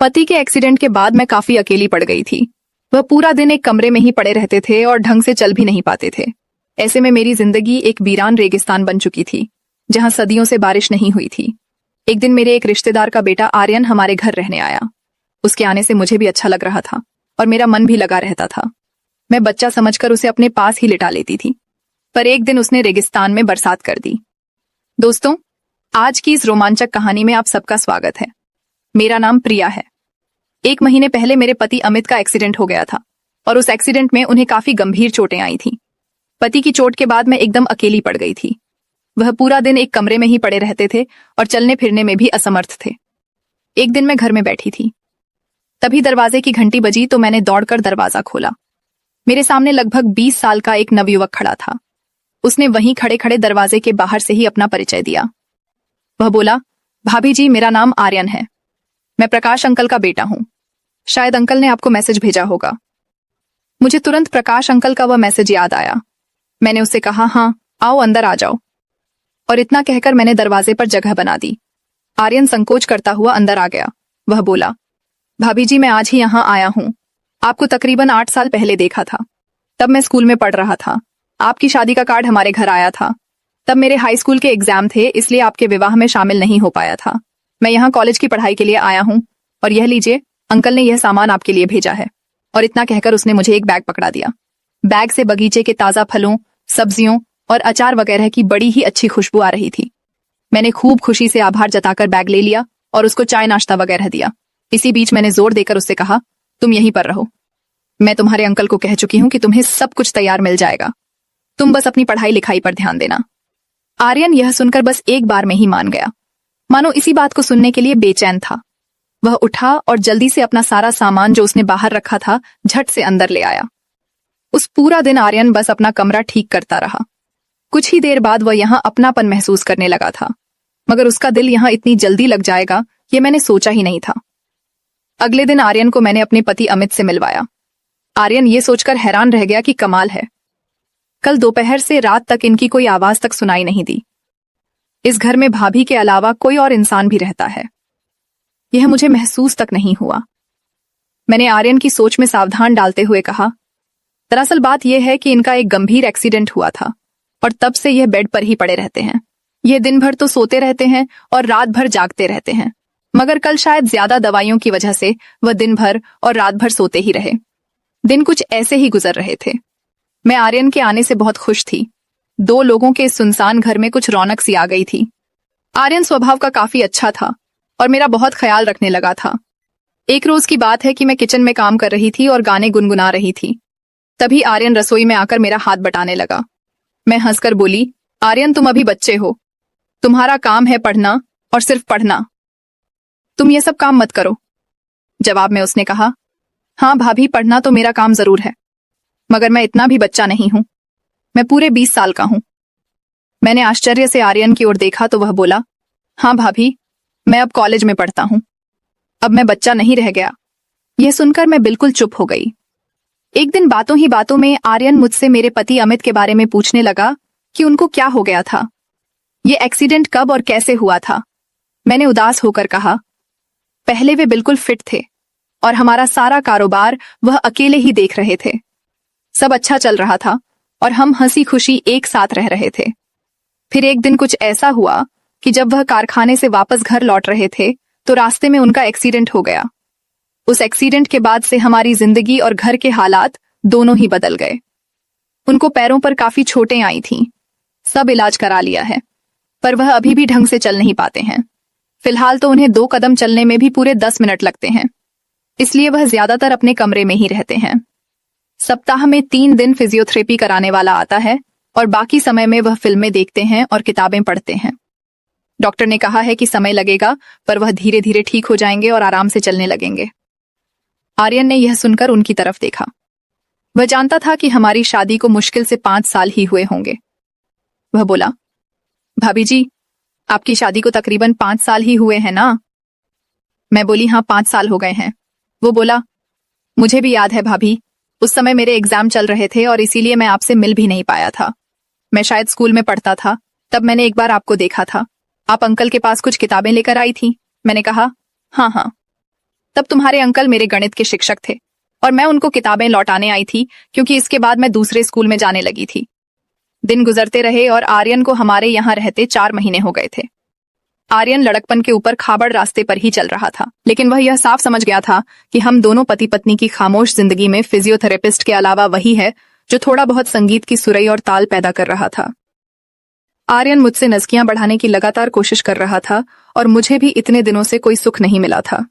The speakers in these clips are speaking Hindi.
पति के एक्सीडेंट के बाद मैं काफी अकेली पड़ गई थी। वह पूरा दिन एक कमरे में ही पड़े रहते थे और ढंग से चल भी नहीं पाते थे। ऐसे में मेरी जिंदगी एक वीरान रेगिस्तान बन चुकी थी, जहां सदियों से बारिश नहीं हुई थी। एक दिन मेरे एक रिश्तेदार का बेटा आर्यन हमारे घर रहने आया। उसके आने से मुझे भी अच्छा लग रहा था और मेरा मन भी लगा रहता था। मैं बच्चा समझकर उसे अपने पास ही लिटा लेती थी, पर एक दिन उसने रेगिस्तान में बरसात कर दी। दोस्तों, आज की इस रोमांचक कहानी में आप सबका स्वागत है। मेरा नाम प्रिया है। 1 महीने पहले मेरे पति अमित का एक्सीडेंट हो गया था और उस एक्सीडेंट में उन्हें काफी गंभीर चोटें आई थीं। पति की चोट के बाद मैं एकदम अकेली पड़ गई थी। वह पूरा दिन एक कमरे में ही पड़े रहते थे और चलने फिरने में भी असमर्थ थे। एक दिन मैं घर में बैठी थी, तभी दरवाजे की घंटी बजी तो मैंने दौड़कर दरवाजा खोला। मेरे सामने लगभग 20 साल का एक नवयुवक खड़ा था। उसने वहीं खड़े खड़े दरवाजे के बाहर से ही अपना परिचय दिया। वह बोला, भाभी जी, मेरा नाम आर्यन है। मैं प्रकाश अंकल का बेटा हूं। शायद अंकल ने आपको मैसेज भेजा होगा। मुझे तुरंत प्रकाश अंकल का वह मैसेज याद आया। मैंने उससे कहा, हाँ आओ, अंदर आ जाओ। और इतना कहकर मैंने दरवाजे पर जगह बना दी। आर्यन संकोच करता हुआ अंदर आ गया। वह बोला, भाभी जी, मैं आज ही यहां आया हूं। आपको तकरीबन 8 साल पहले देखा था। तब मैं स्कूल में पढ़ रहा था। आपकी शादी का कार्ड हमारे घर आया था। तब मेरे हाई स्कूल के एग्जाम थे, इसलिए आपके विवाह में शामिल नहीं हो पाया था। मैं यहाँ कॉलेज की पढ़ाई के लिए आया हूँ और यह लीजिए, अंकल ने यह सामान आपके लिए भेजा है। और इतना कहकर उसने मुझे एक बैग पकड़ा दिया। बैग से बगीचे के ताजा फलों, सब्जियों और अचार वगैरह की बड़ी ही अच्छी खुशबू आ रही थी। मैंने खूब खुशी से आभार जताकर बैग ले लिया और उसको चाय नाश्ता वगैरह दिया। इसी बीच मैंने जोर देकर उससे कहा, तुम यहीं पर रहो। मैं तुम्हारे अंकल को कह चुकी हूँ कि तुम्हें सब कुछ तैयार मिल जाएगा। तुम बस अपनी पढ़ाई लिखाई पर ध्यान देना। आर्यन यह सुनकर बस एक बार में ही मान गया, मानो इसी बात को सुनने के लिए बेचैन था। वह उठा और जल्दी से अपना सारा सामान जो उसने बाहर रखा था झट से अंदर ले आया। उस पूरा दिन आर्यन बस अपना कमरा ठीक करता रहा। कुछ ही देर बाद वह यहाँ अपनापन महसूस करने लगा था, मगर उसका दिल यहाँ इतनी जल्दी लग जाएगा ये मैंने सोचा ही नहीं था। अगले दिन आर्यन को मैंने अपने पति अमित से मिलवाया। आर्यन ये सोचकर हैरान रह गया कि कमाल है, कल दोपहर से रात तक इनकी कोई आवाज तक सुनाई नहीं दी। इस घर में भाभी के अलावा कोई और इंसान भी रहता है, यह मुझे महसूस तक नहीं हुआ। मैंने आर्यन की सोच में सावधान डालते हुए कहा, दरअसल बात यह है कि इनका एक गंभीर एक्सीडेंट हुआ था और तब से यह बेड पर ही पड़े रहते हैं। यह दिन भर तो सोते रहते हैं और रात भर जागते रहते हैं, मगर कल शायद ज्यादा दवाइयों की वजह से वह दिन भर और रात भर सोते ही रहे। दिन कुछ ऐसे ही गुजर रहे थे। मैं आर्यन के आने से बहुत खुश थी। 2 लोगों के इस सुनसान घर में कुछ रौनक सी आ गई थी। आर्यन स्वभाव का काफी अच्छा था और मेरा बहुत ख्याल रखने लगा था। एक रोज की बात है कि मैं किचन में काम कर रही थी और गाने गुनगुना रही थी। तभी आर्यन रसोई में आकर मेरा हाथ बटाने लगा। मैं हंसकर बोली, आर्यन, तुम अभी बच्चे हो, तुम्हारा काम है पढ़ना और सिर्फ पढ़ना। तुम ये सब काम मत करो। जवाब में उसने कहा, हाँ भाभी, पढ़ना तो मेरा काम जरूर है, मगर मैं इतना भी बच्चा नहीं हूं। मैं पूरे 20 साल का हूं। मैंने आश्चर्य से आर्यन की ओर देखा तो वह बोला, हाँ भाभी, मैं अब कॉलेज में पढ़ता हूं। अब मैं बच्चा नहीं रह गया। यह सुनकर मैं बिल्कुल चुप हो गई। एक दिन बातों ही बातों में आर्यन मुझसे मेरे पति अमित के बारे में पूछने लगा कि उनको क्या हो गया था, ये एक्सीडेंट कब और कैसे हुआ था। मैंने उदास होकर कहा, पहले वे बिल्कुल फिट थे और हमारा सारा कारोबार वह अकेले ही देख रहे थे। सब अच्छा चल रहा था और हम हंसी खुशी एक साथ रह रहे थे। फिर एक दिन कुछ ऐसा हुआ कि जब वह कारखाने से वापस घर लौट रहे थे तो रास्ते में उनका एक्सीडेंट हो गया। उस एक्सीडेंट के बाद से हमारी जिंदगी और घर के हालात दोनों ही बदल गए। उनको पैरों पर काफी चोटें आई थीं। सब इलाज करा लिया है, पर वह अभी भी ढंग से चल नहीं पाते हैं। फिलहाल तो उन्हें 2 कदम चलने में भी पूरे 10 मिनट लगते हैं। इसलिए वह ज्यादातर अपने कमरे में ही रहते हैं। सप्ताह में 3 दिन फिजियोथेरेपी कराने वाला आता है और बाकी समय में वह फिल्में देखते हैं और किताबें पढ़ते हैं। डॉक्टर ने कहा है कि समय लगेगा, पर वह धीरे धीरे ठीक हो जाएंगे और आराम से चलने लगेंगे। आर्यन ने यह सुनकर उनकी तरफ देखा। वह जानता था कि हमारी शादी को मुश्किल से 5 साल ही हुए होंगे। वह बोला, भाभी जी, आपकी शादी को तकरीबन 5 साल ही हुए हैं ना? मैं बोली, हाँ 5 साल हो गए हैं। वो बोला, मुझे भी याद है भाभी, उस समय मेरे एग्जाम चल रहे थे और इसीलिए मैं आपसे मिल भी नहीं पाया था। मैं शायद स्कूल में पढ़ता था। तब मैंने एक बार आपको देखा था। आप अंकल के पास कुछ किताबें लेकर आई थी। मैंने कहा, हाँ हाँ। तब तुम्हारे अंकल मेरे गणित के शिक्षक थे और मैं उनको किताबें लौटाने आई थी, क्योंकि इसके बाद मैं दूसरे स्कूल में जाने लगी थी। दिन गुजरते रहे और आर्यन को हमारे यहाँ रहते 4 महीने हो गए थे। आर्यन लड़कपन के ऊपर खाबड़ रास्ते पर ही चल रहा था, लेकिन वह यह साफ समझ गया था कि हम दोनों पति पत्नी की खामोश जिंदगी में फिजियोथेरेपिस्ट के अलावा वही है जो थोड़ा बहुत संगीत की सुरई और ताल पैदा कर रहा था। आर्यन मुझसे नज़कियां बढ़ाने की लगातार कोशिश कर रहा था और मुझे भी इतने दिनों से कोई सुख नहीं मिला था,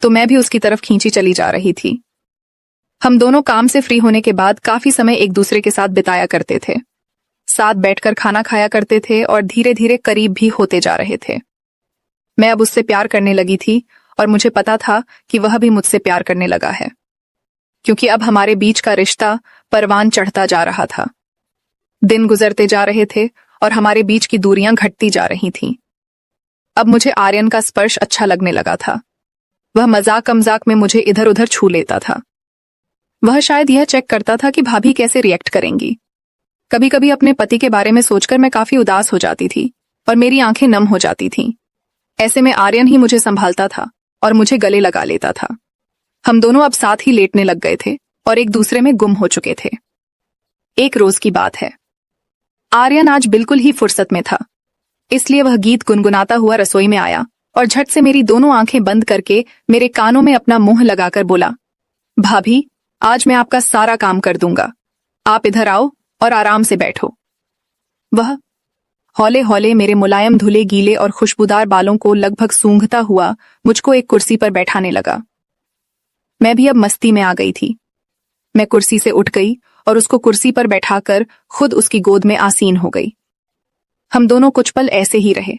तो मैं भी उसकी तरफ खींची चली जा रही थी। हम दोनों काम से फ्री होने के बाद काफी समय एक दूसरे के साथ बिताया करते थे, साथ बैठकर खाना खाया करते थे और धीरे धीरे करीब भी होते जा रहे थे। मैं अब उससे प्यार करने लगी थी और मुझे पता था कि वह भी मुझसे प्यार करने लगा है, क्योंकि अब हमारे बीच का रिश्ता परवान चढ़ता जा रहा था। दिन गुजरते जा रहे थे और हमारे बीच की दूरियां घटती जा रही थीं। अब मुझे आर्यन का स्पर्श अच्छा लगने लगा था। वह मजाक मजाक में मुझे इधर उधर छू लेता था। वह शायद यह चेक करता था कि भाभी कैसे रिएक्ट करेंगी। कभी कभी अपने पति के बारे में सोचकर मैं काफी उदास हो जाती थी और मेरी आंखें नम हो जाती थीं। ऐसे में आर्यन ही मुझे संभालता था और मुझे गले लगा लेता था। हम दोनों अब साथ ही लेटने लग गए थे और एक दूसरे में गुम हो चुके थे। एक रोज की बात है। आर्यन आज बिल्कुल ही फुर्सत में था, इसलिए वह गीत गुनगुनाता हुआ रसोई में आया और झट से मेरी दोनों आंखें बंद करके मेरे कानों में अपना मुंह लगाकर बोला, भाभी, आज मैं आपका सारा काम कर दूंगा, आप इधर आओ और आराम से बैठो। वह हौले हौले मेरे मुलायम धुले गीले और खुशबूदार बालों को लगभग सूंघता हुआ मुझको एक कुर्सी पर बैठाने लगा। मैं भी अब मस्ती में आ गई थी। मैं कुर्सी से उठ गई और उसको कुर्सी पर बैठाकर खुद उसकी गोद में आसीन हो गई। हम दोनों कुछ पल ऐसे ही रहे,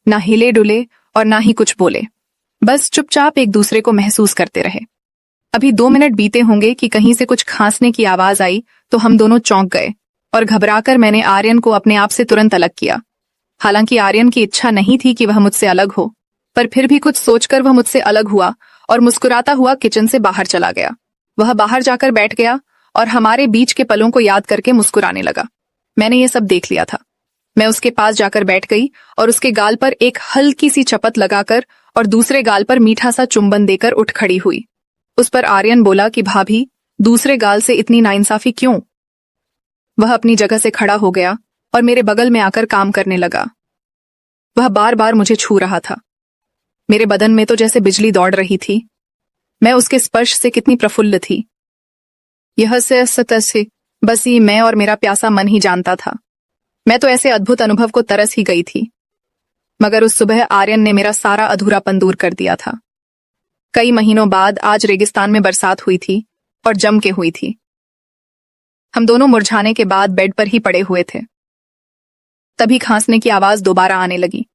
ना हिले डुले और ना ही कुछ बोले, बस चुपचाप एक दूसरे को महसूस करते रहे। अभी 2 मिनट बीते होंगे कि कहीं से कुछ खांसने की आवाज आई तो हम दोनों चौंक गए और घबराकर मैंने आर्यन को अपने आप से तुरंत अलग किया। हालांकि आर्यन की इच्छा नहीं थी कि वह मुझसे अलग हो, पर फिर भी कुछ सोचकर वह मुझसे अलग हुआ और मुस्कुराता हुआ किचन से बाहर चला गया। वह बाहर जाकर बैठ गया और हमारे बीच के पलों को याद करके मुस्कुराने लगा। मैंने ये सब देख लिया था। मैं उसके पास जाकर बैठ गई और उसके गाल पर एक हल्की सी चपत लगाकर और दूसरे गाल पर मीठा सा चुंबन देकर उठ खड़ी हुई। उस पर आर्यन बोला कि भाभी, दूसरे गाल से इतनी नाइंसाफी क्यों? वह अपनी जगह से खड़ा हो गया और मेरे बगल में आकर काम करने लगा। वह बार बार मुझे छू रहा था। मेरे बदन में तो जैसे बिजली दौड़ रही थी। मैं उसके स्पर्श से कितनी प्रफुल्ल थी, यह से बस ये मैं और मेरा प्यासा मन ही जानता था। मैं तो ऐसे अद्भुत अनुभव को तरस ही गई थी। मगर उस सुबह आर्यन ने मेरा सारा अधूरापन दूर कर दिया था। कई महीनों बाद आज रेगिस्तान में बरसात हुई थी और जम के हुई थी। हम दोनों मुरझाने के बाद बेड पर ही पड़े हुए थे। तभी खांसने की आवाज दोबारा आने लगी।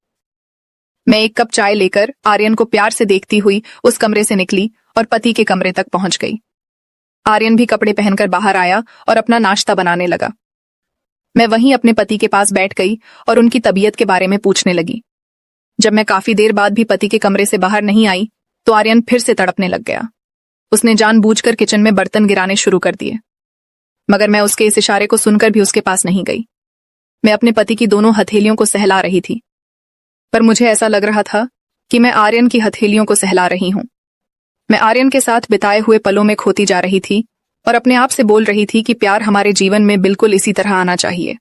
मैं एक कप चाय लेकर आर्यन को प्यार से देखती हुई उस कमरे से निकली और पति के कमरे तक पहुंच गई। आर्यन भी कपड़े पहनकर बाहर आया और अपना नाश्ता बनाने लगा। मैं वहीं अपने पति के पास बैठ गई और उनकी तबीयत के बारे में पूछने लगी। जब मैं काफी देर बाद भी पति के कमरे से बाहर नहीं आई तो आर्यन फिर से तड़पने लग गया। उसने जानबूझकर किचन में बर्तन गिराने शुरू कर दिए, मगर मैं उसके इस इशारे को सुनकर भी उसके पास नहीं गई। मैं अपने पति की दोनों हथेलियों को सहला रही थी, पर मुझे ऐसा लग रहा था कि मैं आर्यन की हथेलियों को सहला रही हूं। मैं आर्यन के साथ बिताए हुए पलों में खोती जा रही थी और अपने आप से बोल रही थी कि प्यार हमारे जीवन में बिल्कुल इसी तरह आना चाहिए।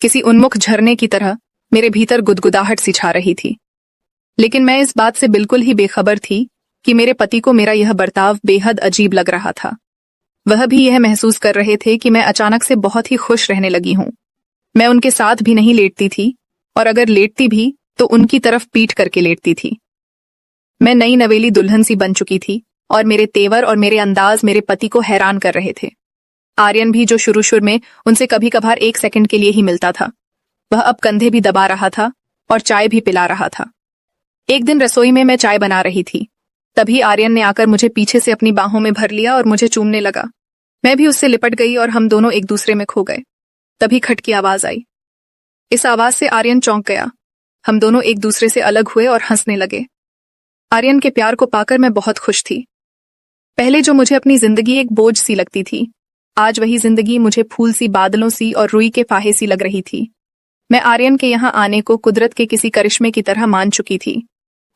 किसी उन्मुख झरने की तरह मेरे भीतर गुदगुदाहट सी छा रही थी। लेकिन मैं इस बात से बिल्कुल ही बेखबर थी कि मेरे पति को मेरा यह बर्ताव बेहद अजीब लग रहा था। वह भी यह महसूस कर रहे थे कि मैं अचानक से बहुत ही खुश रहने लगी हूं। मैं उनके साथ भी नहीं लेटती थी और अगर लेटती भी तो उनकी तरफ पीठ करके लेटती थी। मैं नई नवेली दुल्हन सी बन चुकी थी और मेरे तेवर और मेरे अंदाज मेरे पति को हैरान कर रहे थे। आर्यन भी, जो शुरू में उनसे कभी कभार 1 सेकंड के लिए ही मिलता था, वह अब कंधे भी दबा रहा था और चाय भी पिला रहा था। एक दिन रसोई में मैं चाय बना रही थी, तभी आर्यन ने आकर मुझे पीछे से अपनी बाहों में भर लिया और मुझे चूमने लगा। मैं भी उससे लिपट गई और हम दोनों एक दूसरे में खो गए। तभी खट की आवाज आई। इस आवाज से आर्यन चौंक गया। हम दोनों एक दूसरे से अलग हुए और हंसने लगे। आर्यन के प्यार को पाकर मैं बहुत खुश थी। पहले जो मुझे अपनी जिंदगी एक बोझ सी लगती थी, आज वही जिंदगी मुझे फूल सी, बादलों सी और रुई के फाहे सी लग रही थी। मैं आर्यन के यहाँ आने को कुदरत के किसी करिश्मे की तरह मान चुकी थी।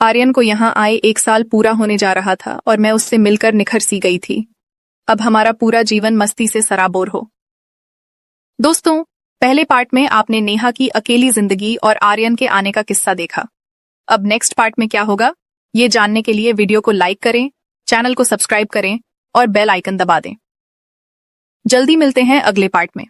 आर्यन को यहाँ आए 1 साल पूरा होने जा रहा था और मैं उससे मिलकर निखर सी गई थी। अब हमारा पूरा जीवन मस्ती से सराबोर हो। दोस्तों, पहले पार्ट में आपने नेहा की अकेली जिंदगी और आर्यन के आने का किस्सा देखा। अब नेक्स्ट पार्ट में क्या होगा, ये जानने के लिए वीडियो को लाइक करें, चैनल को सब्सक्राइब करें और बेल आइकन दबा दें। जल्दी मिलते हैं अगले पार्ट में।